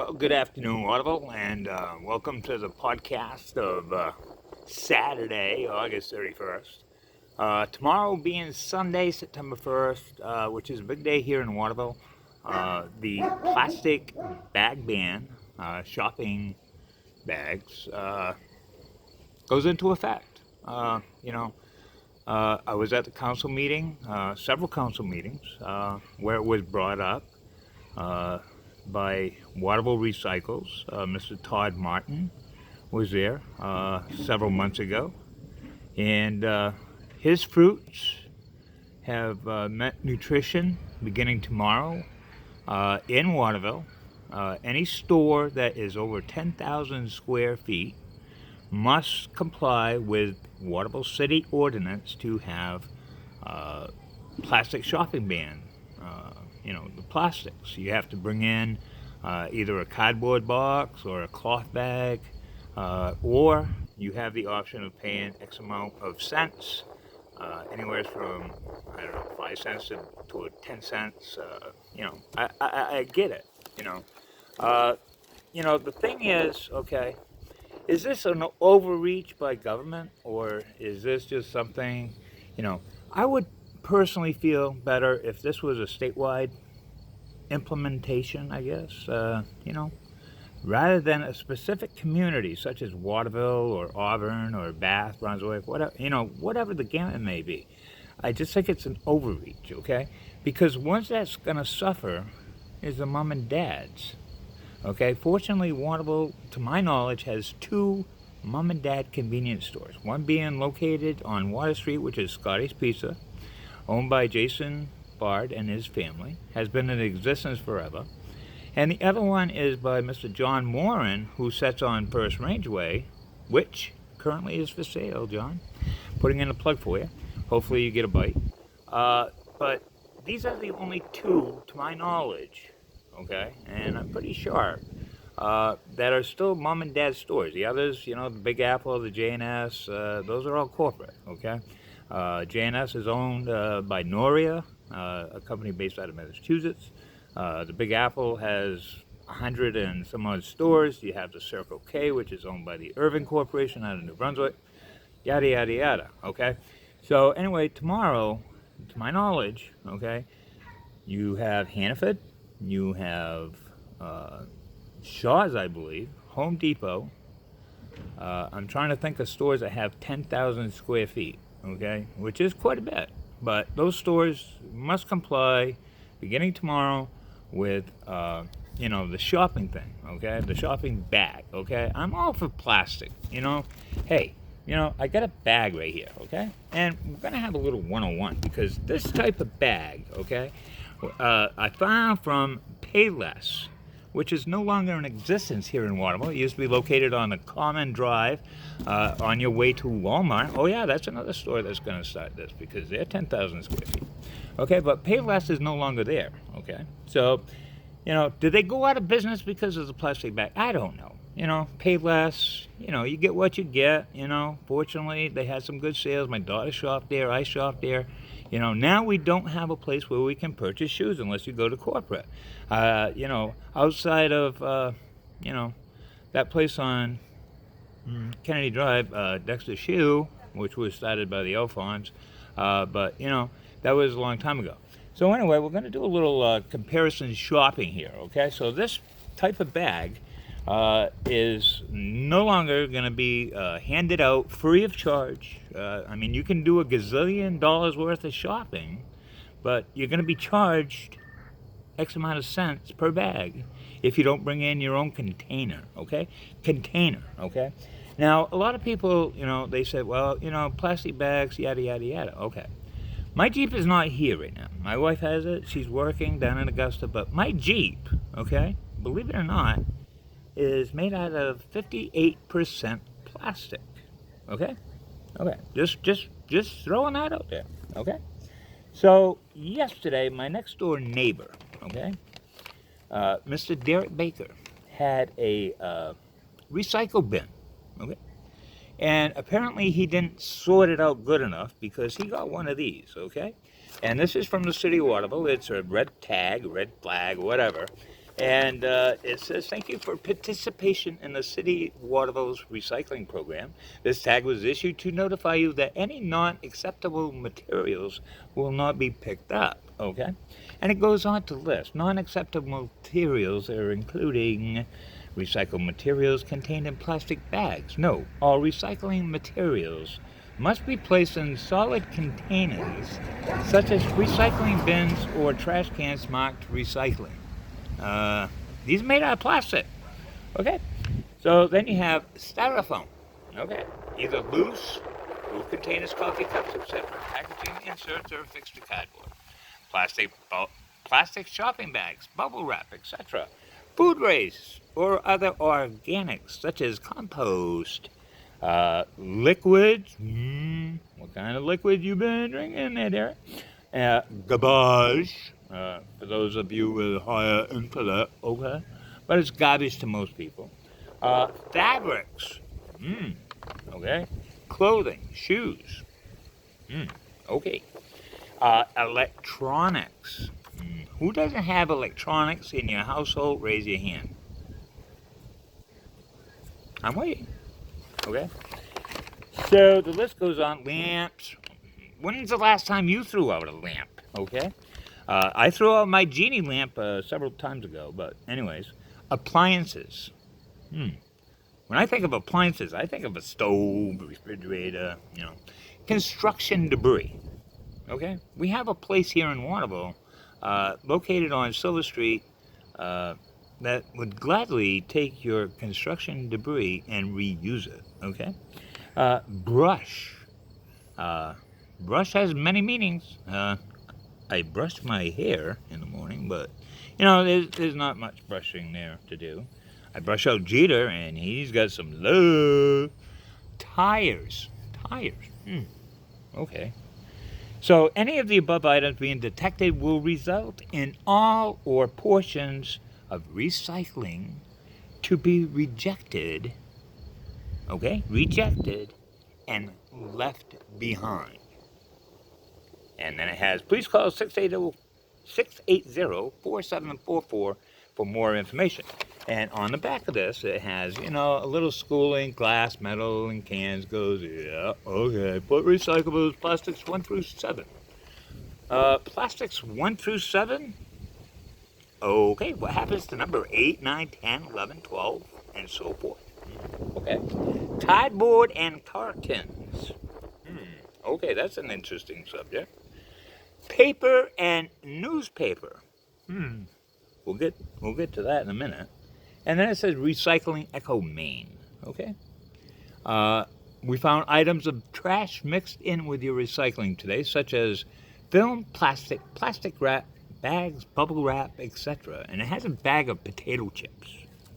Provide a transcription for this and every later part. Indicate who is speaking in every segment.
Speaker 1: Well, good afternoon, Audible, and welcome to the podcast of Saturday, August 31st. Tomorrow being Sunday, September 1st, which is a big day here in Waterville, the plastic bag ban, shopping bags, goes into effect. I was at the council meeting, several council meetings, where it was brought up. Uh, by Waterville Recycles. Mr. Todd Martin was there several months ago, and his fruits have met nutrition beginning tomorrow in Waterville. Any store that is over 10,000 square feet must comply with Waterville City Ordinance to have plastic shopping ban. The plastics. You have to bring in either a cardboard box or a cloth bag, or you have the option of paying X amount of cents, anywhere from, I don't know, 5 cents to 10 cents. I get it, the thing is, okay, is this an overreach by government, or is this just something, I would personally feel better if this was a statewide implementation, I guess, rather than a specific community such as Waterville or Auburn or Bath, Brunswick, whatever the gamut may be. I just think it's an overreach, okay? Because ones that's going to suffer is the mom and dads, okay? Fortunately, Waterville, to my knowledge, has two mom and dad convenience stores. One being located on Water Street, which is Scotty's Pizza, owned by Jason Bard and his family, has been in existence forever. And the other one is by Mr. John Moran, who sits on First Rangeway, which currently is for sale, John. Putting in a plug for you. Hopefully you get a bite. But these are the only two, to my knowledge, okay, and I'm pretty sure, that are still mom and dad stores. The others, the Big Apple, the J&S, those are all corporate, okay? J&S is owned by Noria, a company based out of Massachusetts. The Big Apple has 100 and some odd stores. You have the Circle K, which is owned by the Irving Corporation out of New Brunswick. Yada, yada, yada, okay? So anyway, tomorrow, to my knowledge, okay, you have Hannaford, you have Shaw's, I believe, Home Depot. I'm trying to think of stores that have 10,000 square feet, okay, which is quite a bit. But those stores must comply beginning tomorrow with, the shopping thing, okay, the shopping bag, okay. I'm all for plastic, Hey, I got a bag right here, okay, and we're gonna have a little 101 because this type of bag, okay, I found from Payless, which is no longer in existence here in Waterville. It used to be located on the Common Drive on your way to Walmart. Oh yeah, that's another store that's going to start this because they're 10,000 square feet. Okay, but Payless is no longer there. Okay, so, did they go out of business because of the plastic bag? I don't know. Payless, you get what you get, Fortunately, they had some good sales. My daughter shopped there, I shopped there. Now we don't have a place where we can purchase shoes unless you go to corporate. Outside of, that place on Kennedy Drive, Dexter Shoe, which was started by the Alphons, but, that was a long time ago. So anyway, we're going to do a little comparison shopping here, okay? So this type of bag is no longer going to be handed out free of charge. You can do a gazillion dollars worth of shopping, but you're going to be charged X amount of cents per bag if you don't bring in your own container, okay? Container, okay? Now, a lot of people, they say, well, plastic bags, yada, yada, yada. Okay. My Jeep is not here right now. My wife has it. She's working down in Augusta, but my Jeep, okay, believe it or not, is made out of 58% plastic. Okay? Okay. Just throwing that out there. Okay? So yesterday, my next door neighbor, okay, Mr. Derek Baker, had a recycle bin. Okay? And apparently he didn't sort it out good enough because he got one of these, okay? And this is from the city of Waterville. It's a red tag, red flag, whatever. And it says, thank you for participation in the City of Waterville's recycling program. This tag was issued to notify you that any non-acceptable materials will not be picked up, okay? And it goes on to list non-acceptable materials are including recycled materials contained in plastic bags. No, all recycling materials must be placed in solid containers, such as recycling bins or trash cans marked recycling. These are made out of plastic. Okay? So then you have styrofoam. Okay? Either loose, food containers, coffee cups, etc. Packaging inserts are affixed to cardboard. Plastic shopping bags, bubble wrap, etc. Food waste or other organics, such as compost. Liquids. What kind of liquid you been drinking there, Derek? Garbage. For those of you with higher intellect, okay? But it's garbage to most people. Fabrics. Okay. Clothing, shoes. Okay. Electronics. Who doesn't have electronics in your household? Raise your hand. I'm waiting. Okay. So the list goes on. Lamps. When's the last time you threw out a lamp? Okay. I threw out my genie lamp several times ago, but anyways, appliances. When I think of appliances, I think of a stove, refrigerator, construction debris. Okay? We have a place here in Waterville, located on Silver Street, that would gladly take your construction debris and reuse it. Okay? Brush. Brush has many meanings. I brush my hair in the morning, but there's not much brushing there to do. I brush out Jeter, and he's got some love. Tires. Okay. So any of the above items being detected will result in all or portions of recycling to be rejected. Okay, rejected and left behind. And then it has, please call 680-4744 for more information. And on the back of this, it has, a little schooling, glass, metal, and cans goes, yeah, okay. Put recyclables, plastics 1 through 7. Plastics 1 through 7? Okay, what happens to number 8, 9, 10, 11, 12, and so forth? Okay. Cardboard and cartons. Okay, that's an interesting subject. Paper and newspaper. We'll get to that in a minute. And then it says Recycling Echo Maine. Okay. We found items of trash mixed in with your recycling today, such as film, plastic wrap, bags, bubble wrap, etc. And it has a bag of potato chips.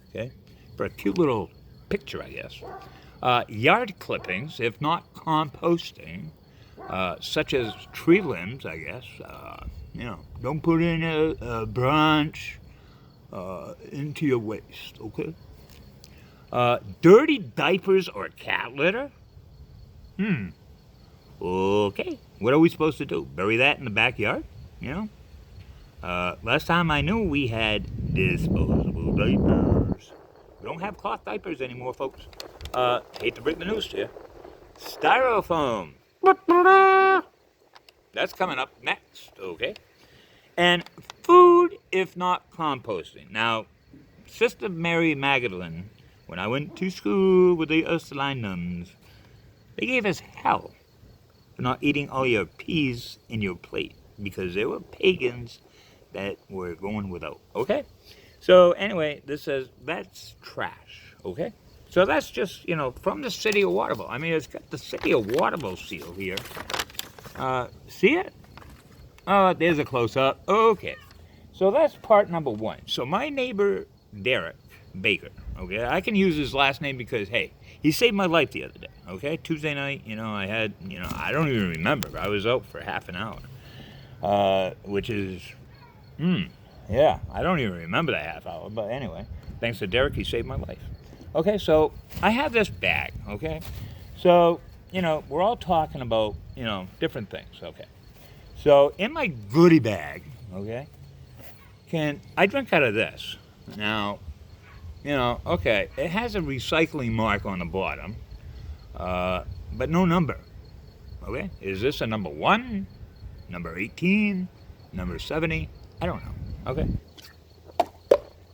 Speaker 1: Okay. For a cute little picture, I guess. Yard clippings, if not composting. Such as tree limbs, I guess. Don't put in a branch into your waste, okay? Dirty diapers or cat litter? Okay. What are we supposed to do? Bury that in the backyard? Last time I knew we had disposable diapers. We don't have cloth diapers anymore, folks. Hate to break the news to you. Styrofoam. That's coming up next, okay? And food, if not composting. Now, Sister Mary Magdalene, when I went to school with the Ursuline nuns, they gave us hell for not eating all your peas in your plate because there were pagans that were going without, okay? So anyway, this says that's trash, okay? So that's just, from the City of Waterville. I mean, it's got the City of Waterville seal here. See it? Oh, there's a close-up. Okay. So that's part number 1. So my neighbor, Derek Baker, okay, I can use his last name because, hey, he saved my life the other day, okay? Tuesday night, I had, I don't even remember. I was out for half an hour, which is, yeah, I don't even remember that half hour. But anyway, thanks to Derek, he saved my life. Okay, so I have this bag, okay? So, we're all talking about, different things, okay? So in my goodie bag, okay, I drink out of this, Now, okay, it has a recycling mark on the bottom, but no number. Okay, is this a number 1, number 18, number 70? I don't know. Okay,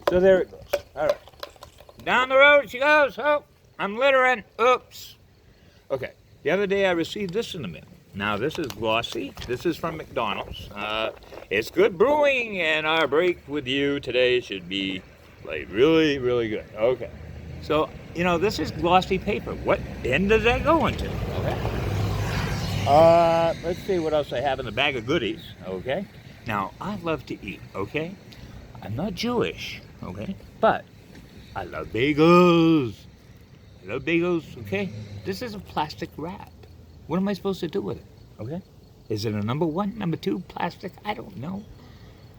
Speaker 1: so there it goes. All right, down the road she goes. Oh, I'm littering. Oops. Okay, the other day I received this in the mail. Now this is glossy. This is from McDonald's. It's good brewing, and our break with you today should be like really, really good. Okay, so this is glossy paper. What bin does that go into? Okay. Let's see what else I have in the bag of goodies. Okay. Now I love to eat. Okay. I'm not Jewish. Okay, but I love bagels. I love bagels. Okay. This is a plastic wrap. What am I supposed to do with it? Okay. Is it a number 1, number 2 plastic? I don't know.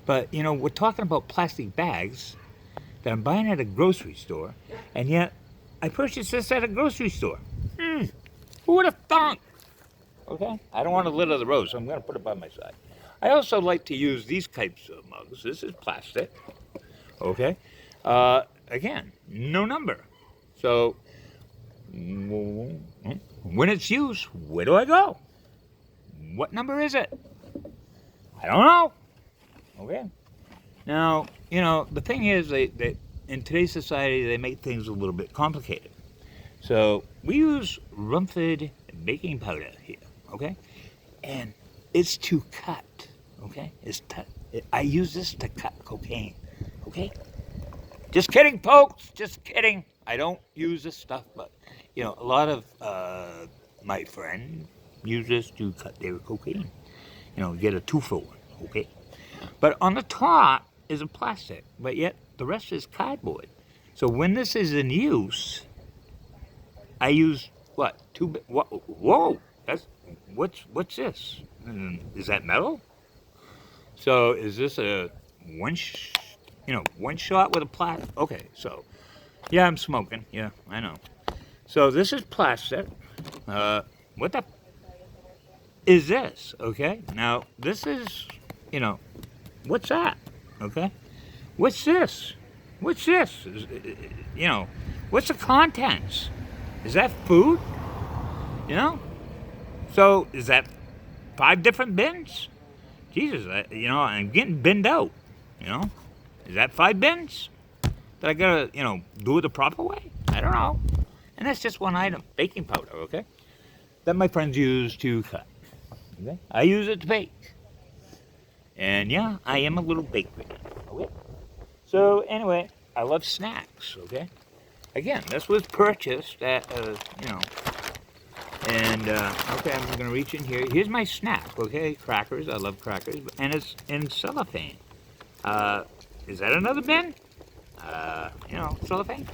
Speaker 1: But, we're talking about plastic bags that I'm buying at a grocery store, and yet I purchased this at a grocery store. Who would have thunk? Okay. I don't want to litter the road, so I'm going to put it by my side. I also like to use these types of mugs. This is plastic. Okay. Again, no number. So, when it's used, where do I go? What number is it? I don't know. Okay. Now, the thing is, they in today's society, they make things a little bit complicated. So we use Rumford baking powder here, okay? And it's to cut, okay? I use this to cut cocaine, okay? Just kidding, folks. Just kidding. I don't use this stuff, but a lot of my friends use this to cut their cocaine. Get a 2-for-1, okay? But on the top is a plastic, but yet the rest is cardboard. So when this is in use, I use what? Whoa! What's this? Is that metal? So is this a one shot with a plastic? Okay, so yeah, I'm smoking. Yeah, I know. So this is plastic. What the is this? Okay, now this is what's that? Okay, what's this? What's this? What's the contents? Is that food? So is that 5 different bins? Jesus, I'm getting binned out. Is that 5 bins that I gotta do it the proper way? I don't know. And that's just one item, baking powder. Okay, that my friends use to cut. Okay, I use it to bake. And yeah, I am a little bakery. Okay. So anyway, I love snacks. Okay. Again, this was purchased at and okay, I'm gonna reach in here. Here's my snack. Okay, crackers. I love crackers, and it's in cellophane. Is that another bin? Cellophane.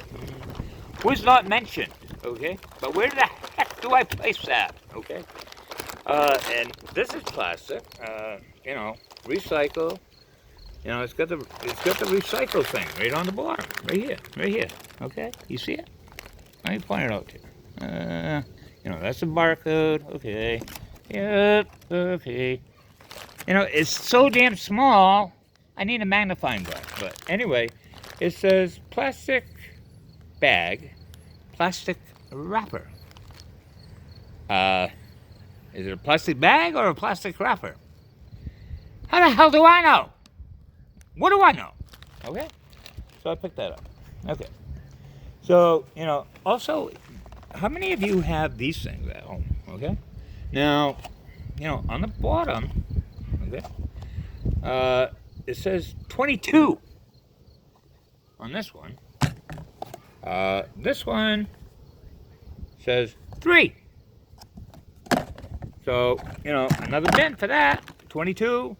Speaker 1: Was not mentioned. Okay, but where the heck do I place that? Okay. And this is plastic. Recycle. It's got the recycle thing right on the bottom, right here. Okay, you see it? Let me point it out to you. That's the barcode. Okay. Yep. Okay. It's so damn small. I need a magnifying glass. But anyway, it says plastic bag, plastic wrapper. Is it a plastic bag or a plastic wrapper? How the hell do I know? What do I know? Okay. So I picked that up. Okay. So, also, how many of you have these things at home? Okay. Now, on the bottom, okay, it says 22 on this one. This one says 3. So, another bin for that. 22,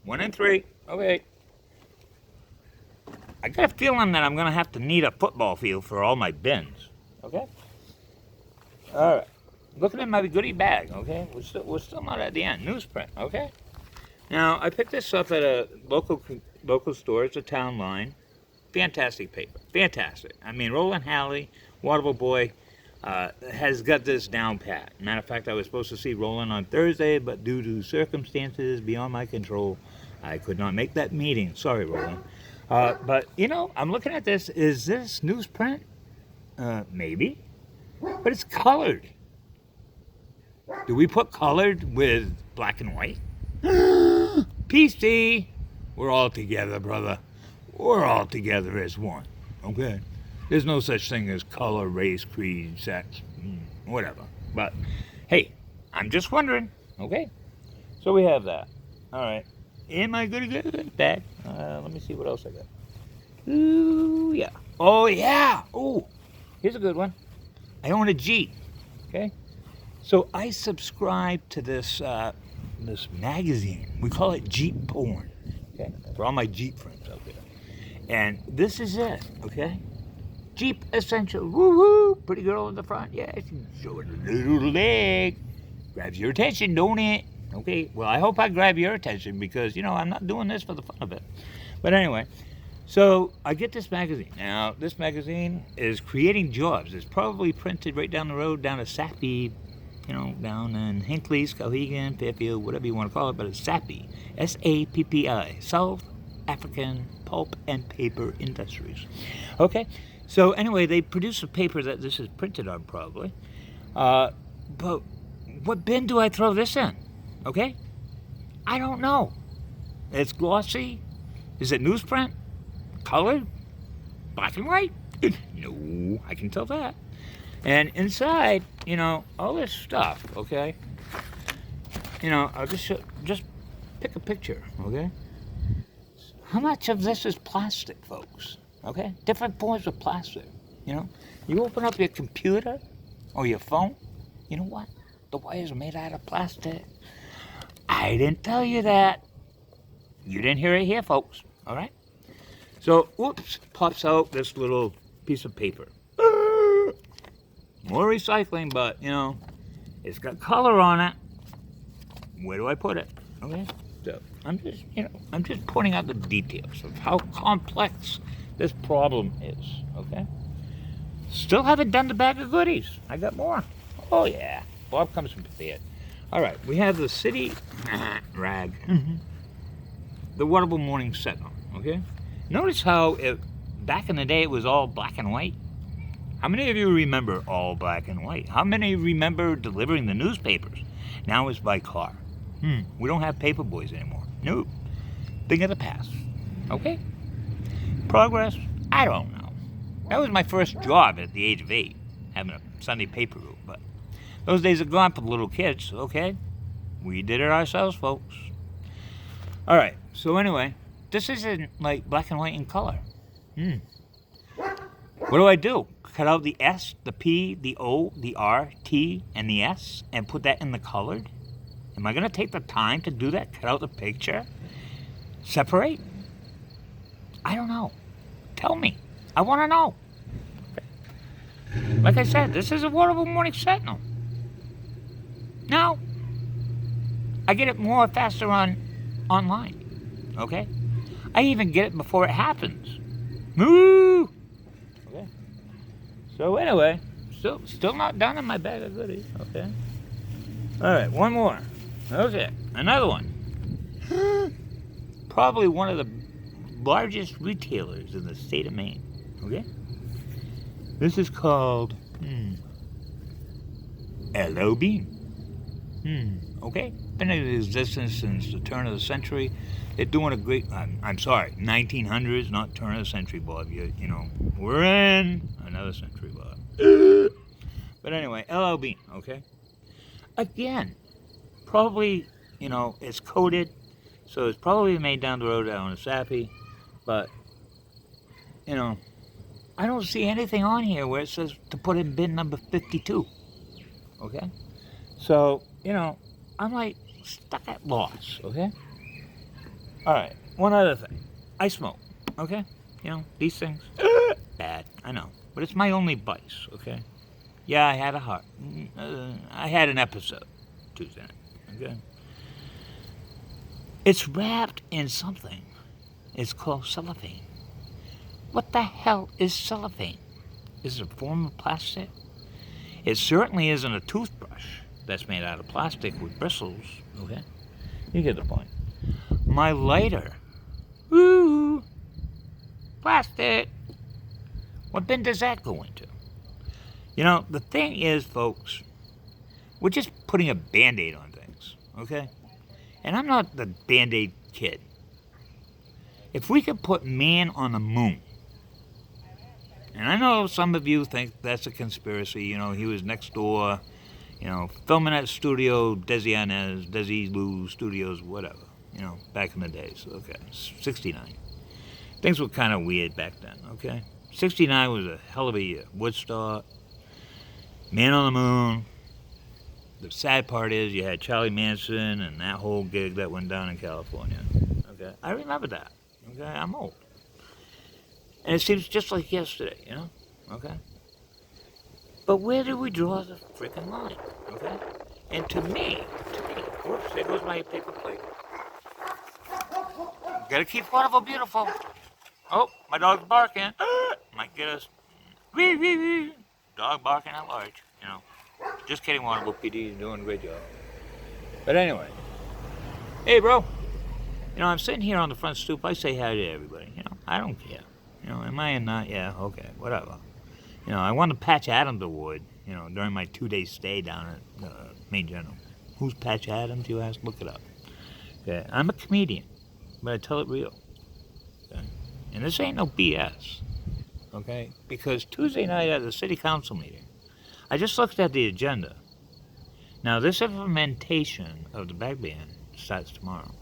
Speaker 1: 1 and 3. Okay. I got a feeling that I'm going to have to need a football field for all my bins. Okay? All right. Looking at my goodie bag, okay? We're still not at the end. Newsprint, okay? Now, I picked this up at a local store. It's a Town Line. Fantastic paper. Fantastic. I mean, Roland Halley, Waterville Boy, has got this down pat. Matter of fact, I was supposed to see Roland on Thursday, but due to circumstances beyond my control, I could not make that meeting. Sorry, Roland. But, I'm looking at this. Is this newsprint? Maybe. But it's colored. Do we put colored with black and white? PC. We're all together, brother. We're all together as one. Okay? There's no such thing as color, race, creed, sex, whatever. But, hey, I'm just wondering. Okay? So we have that. All right. Am I good at that? Let me see what else I got. Ooh, yeah. Oh, yeah. Ooh, here's a good one. I own a Jeep. Okay? So I subscribe to this this magazine. We call it Jeep Porn. Okay? For all my Jeep friends out there. And this is it. Okay? Jeep Essential. Woo-hoo. Pretty girl in the front. Yeah, she's showing a little leg. Grabs your attention, don't it? Okay, well, I hope I grab your attention because, I'm not doing this for the fun of it. But anyway, so I get this magazine. Now, this magazine is creating jobs. It's probably printed right down the road, down to Sappi, down in Hinckley, Skowhegan, Fairfield, whatever you want to call it, but it's Sappi, S-A-P-P-I, South African Pulp and Paper Industries. Okay, so anyway, they produce a paper that this is printed on probably. But what bin do I throw this in? Okay? I don't know. It's glossy. Is it newsprint? Colored? Black and white? No, I can tell that. And inside, all this stuff, okay? I'll just pick a picture, okay? How much of this is plastic, folks? Okay? Different forms of plastic, You open up your computer or your phone, you know what? The wires are made out of plastic. I didn't tell you that. You didn't hear it here, folks. All right? So, whoops, pops out this little piece of paper. More recycling, but, it's got color on it. Where do I put it? Okay? So, I'm just pointing out the details of how complex this problem is. Okay? Still haven't done the bag of goodies. I got more. Oh, yeah. Bob comes prepared. All right, we have the city rag, the Waterville Morning Sentinel, okay? Notice how back in the day it was all black and white? How many of you remember all black and white? How many remember delivering the newspapers? Now it's by car. We don't have paper boys anymore. Nope. Thing of the past, okay? Progress? I don't know. That was my first job at the age of 8, having a Sunday paper route, but those days are gone for the little kids, okay? We did it ourselves, folks. All right, so anyway, this isn't like black and white in color. What do? Cut out the S, the P, the O, the R, T, and the S, and put that in the colored? Am I going to take the time to do that? Cut out the picture? Separate? I don't know. Tell me. I want to know. Like I said, this is a Waterville Morning Sentinel. Now, I get it more faster online, okay? I even get it before it happens. Moo! Okay. So anyway, still not done in my bag of goodies, okay? All right, one more. Okay, another one. Probably one of the largest retailers in the state of Maine, okay? This is called, L.O. Bean. Okay, been in existence since the turn of the century. They're doing a great, I'm sorry, 1900s, not turn of the century, Bob. We're in another century, Bob. But anyway, L.L. Bean, okay? Again, probably, it's coated, so it's probably made down the road down in Sappi, but, I don't see anything on here where it says to put in bin number 52, okay? So, I'm like stuck at loss, okay? All right, one other thing. I smoke, okay? These things, bad, I know. But it's my only vice, okay? Yeah, I had I had an episode Tuesday night, okay? It's wrapped in something. It's called cellophane. What the hell is cellophane? Is it a form of plastic? It certainly isn't a toothbrush that's made out of plastic with bristles, okay? You get the point. My lighter, woo, Plastic. What bin does that go into? You know, the thing is, folks, we're just putting a Band-Aid on things, okay? And I'm not the Band-Aid kid. If we could put man on the moon, and I know some of you think that's a conspiracy, you know, he was next door, you know, filming at studio, Desi Lou Studios, whatever, you know, back in the days, okay, 69. Things were kind of weird back then, okay? 69 was a hell of a year. Woodstock, Man on the Moon. The sad part is you had Charlie Manson and that whole gig that went down in California, okay? I remember that, okay? I'm old. And it seems just like yesterday, you know, okay? But where do we draw the freaking line, okay? And to me, whoops, there goes my paper plate. Gotta keep Waterville beautiful. Oh, my dog's barking. Might get us. Wee, wee, wee. Dog barking at large, you know. Just kidding, Waterville PD is doing a great job. But anyway. Hey, bro. You know, I'm sitting here on the front stoop. I say hi to everybody. You know, I don't care. You know, am I or not? Yeah, okay, whatever. You know, I won the Patch Adams Award, you know, during my 2-day stay down at Main General. Who's Patch Adams, you ask? Look it up. Okay, I'm a comedian, but I tell it real. Okay? And this ain't no BS. Okay? Because Tuesday night at the city council meeting, I just looked at the agenda. Now, this implementation of the bag ban starts tomorrow.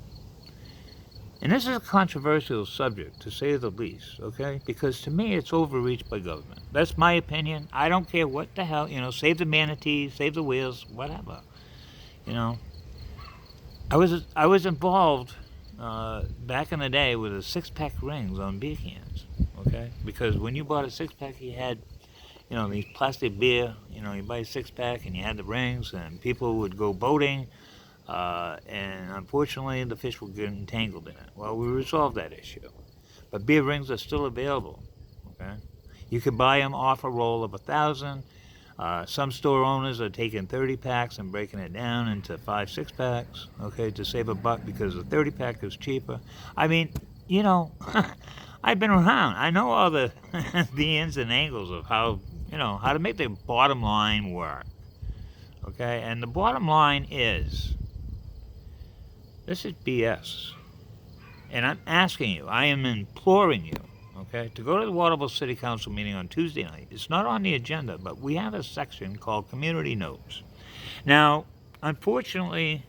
Speaker 1: And this is a controversial subject, to say the least, okay? Because to me, it's overreach by government. That's my opinion. I don't care what the hell, you know, save the manatees, save the whales, whatever. You know, I was involved back in the day with the 6-pack rings on beer cans, okay? Because when you bought a 6-pack, you had, you know, these plastic beer, you know, you buy a 6-pack and you had the rings, and people would go boating. And unfortunately, the fish were getting entangled in it. Well, we resolved that issue. But beer rings are still available, okay? You can buy them off a roll of 1,000. Some store owners are taking 30 packs and breaking it down into 5, 6-packs, okay, to save $1 because the 30-pack is cheaper. I mean, you know, I've been around. I know all the ins and angles of how, you know, how to make the bottom line work, okay? And the bottom line is, this is BS. And I'm asking you, I am imploring you, okay, to go to the Waterville City Council meeting on Tuesday night. It's not on the agenda, but we have a section called Community Notes. Now, unfortunately,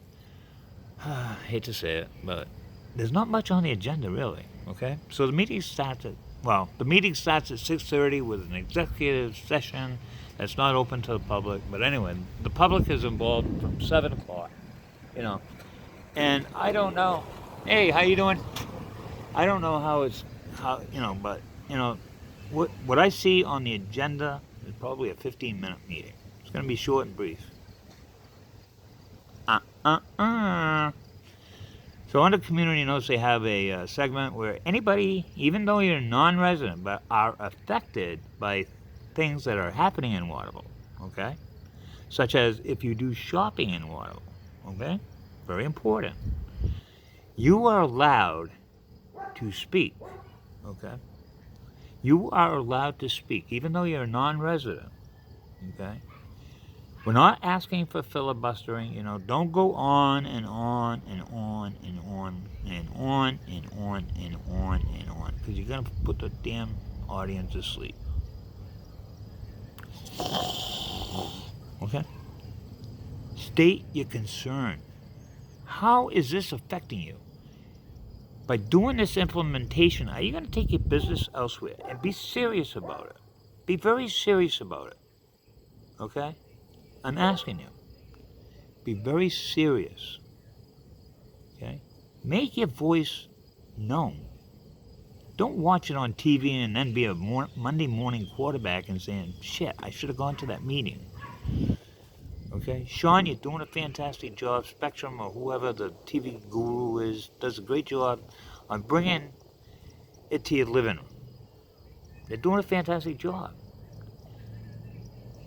Speaker 1: I hate to say it, but there's not much on the agenda, really, okay? So the meeting starts at 6:30 with an executive session that's not open to the public. But anyway, the public is involved from 7 o'clock, you know. And I don't know. Hey, how you doing? I don't know how, you know, but, you know, what I see on the agenda is probably a 15-minute meeting. It's going to be short and brief. So under community notes, they have a segment where anybody, even though you're non-resident, but are affected by things that are happening in Waterville, okay? Such as if you do shopping in Waterville, okay? Very important. You are allowed to speak, okay? You are allowed to speak, even though you're a non-resident, okay? We're not asking for filibustering, you know. Don't go on and on and on and on and on and on and on and on, because you're going to put the damn audience to sleep. Okay? State your concern. How is this affecting you? By doing this implementation, are you going to take your business elsewhere? And be serious about it. Be very serious about it. Okay? I'm asking you. Be very serious. Okay? Make your voice known. Don't watch it on TV and then be a Monday morning quarterback and saying, shit, I should have gone to that meeting. Okay? Sean, you're doing a fantastic job. Spectrum or whoever the TV guru is does a great job on bringing it to your living room. They're doing a fantastic job.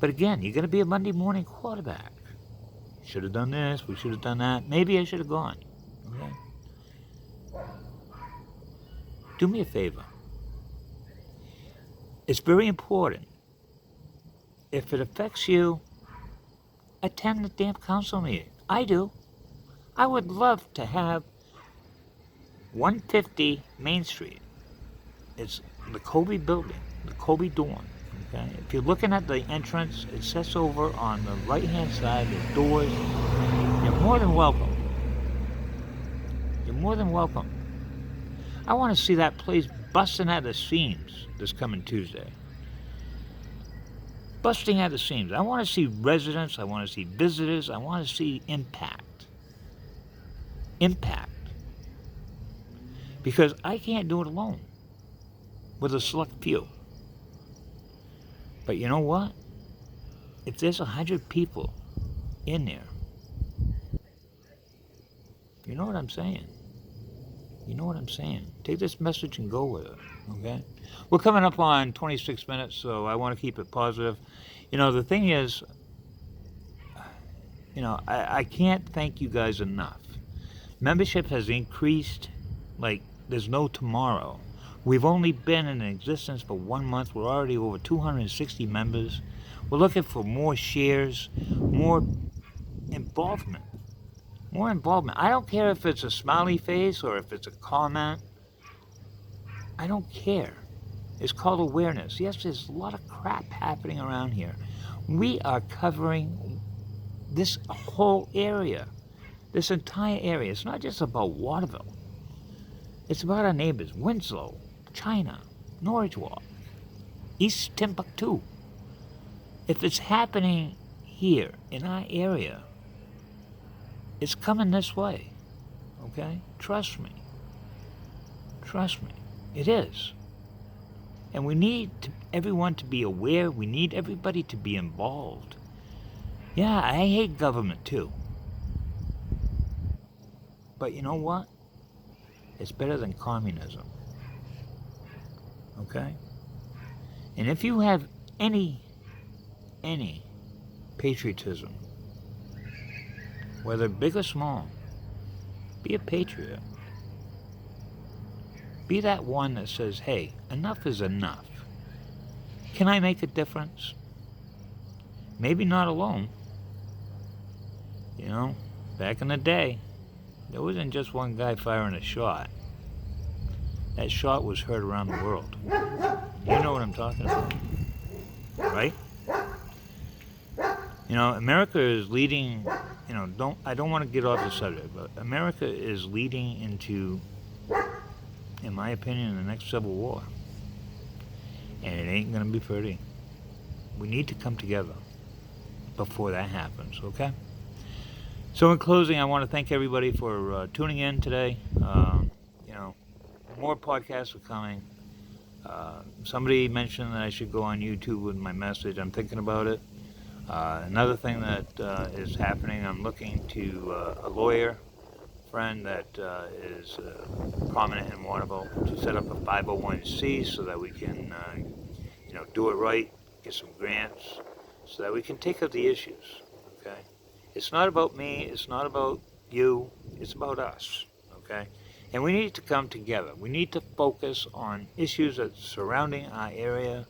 Speaker 1: But again, you're going to be a Monday morning quarterback. Should have done this, we should have done that. Maybe I should have gone. Okay? Do me a favor. It's very important. If it affects you, attend the damn council meeting. I do. I would love to have 150 Main Street. It's the Kobe building, the Kobe dorm. Okay? If you're looking at the entrance, it sits over on the right-hand side, the doors. You're more than welcome. You're more than welcome. I want to see that place busting at the seams this coming Tuesday. Busting at the seams. I want to see residents. I want to see visitors. I want to see impact. Impact. Because I can't do it alone with a select few. But you know what? If there's 100 people in there, you know what I'm saying? You know what I'm saying? Take this message and go with it, okay? We're coming up on 26 minutes, so I want to keep it positive. You know, the thing is, I can't thank you guys enough. Membership has increased like there's no tomorrow. We've only been in existence for 1 month. We're already over 260 members. We're looking for more shares, more involvement. More involvement. I don't care if it's a smiley face or if it's a comment. I don't care. It's called awareness. Yes, there's a lot of crap happening around here. We are covering this whole area, this entire area. It's not just about Waterville. It's about our neighbors, Winslow, China, Norwich Walk, East Timbuktu. If it's happening here in our area, it's coming this way, okay? Trust me. Trust me. It is. And we need everyone to be aware. We need everybody to be involved. Yeah, I hate government too. But you know what? It's better than communism. Okay? And if you have any patriotism, whether big or small, be a patriot. Be that one that says, hey, enough is enough. Can I make a difference? Maybe not alone. You know, back in the day, there wasn't just one guy firing a shot. That shot was heard around the world. You know what I'm talking about, right? You know, America is leading, I don't want to get off the subject, but America is leading into, in my opinion, the next civil war. And it ain't going to be pretty. We need to come together before that happens, okay? So in closing, I want to thank everybody for tuning in today. More podcasts are coming. Somebody mentioned that I should go on YouTube with my message. I'm thinking about it. Another thing that is happening, I'm looking to a lawyer friend that is prominent in Waterville to set up a 501c so that we can, do it right, get some grants, so that we can take up the issues, okay? It's not about me, it's not about you, it's about us, okay? And we need to come together. We need to focus on issues that surrounding our area,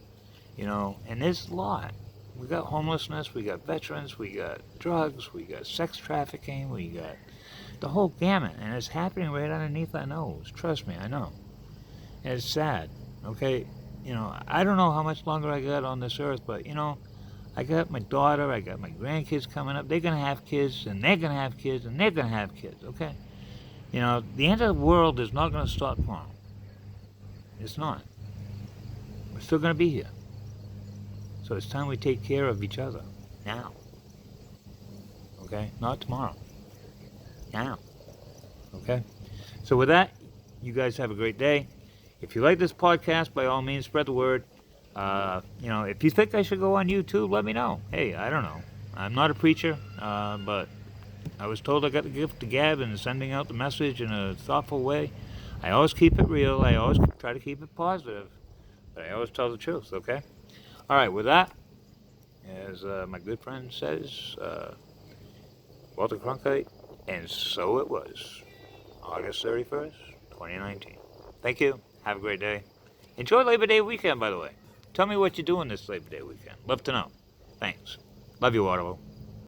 Speaker 1: and there's a lot. We got homelessness, we got veterans, we got drugs, we got sex trafficking, we got the whole gamut, and it's happening right underneath our nose. Trust me, I know. And it's sad, okay? I don't know how much longer I got on this earth, but, I got my daughter, I got my grandkids coming up. They're going to have kids, and they're going to have kids, and they're going to have kids, okay? The end of the world is not going to start tomorrow. It's not. We're still going to be here. So it's time we take care of each other. Now. Okay? Not tomorrow. Now. Okay? So with that, you guys have a great day. If you like this podcast, by all means, spread the word. If you think I should go on YouTube, let me know. Hey, I don't know. I'm not a preacher, but I was told I got the gift of gab and sending out the message in a thoughtful way. I always keep it real. I always try to keep it positive. But I always tell the truth, okay? All right, with that, as my good friend says, Walter Cronkite, and so it was, August 31st, 2019. Thank you. Have a great day. Enjoy Labor Day weekend, by the way. Tell me what you're doing this Labor Day weekend. Love to know. Thanks. Love you, Waterloo.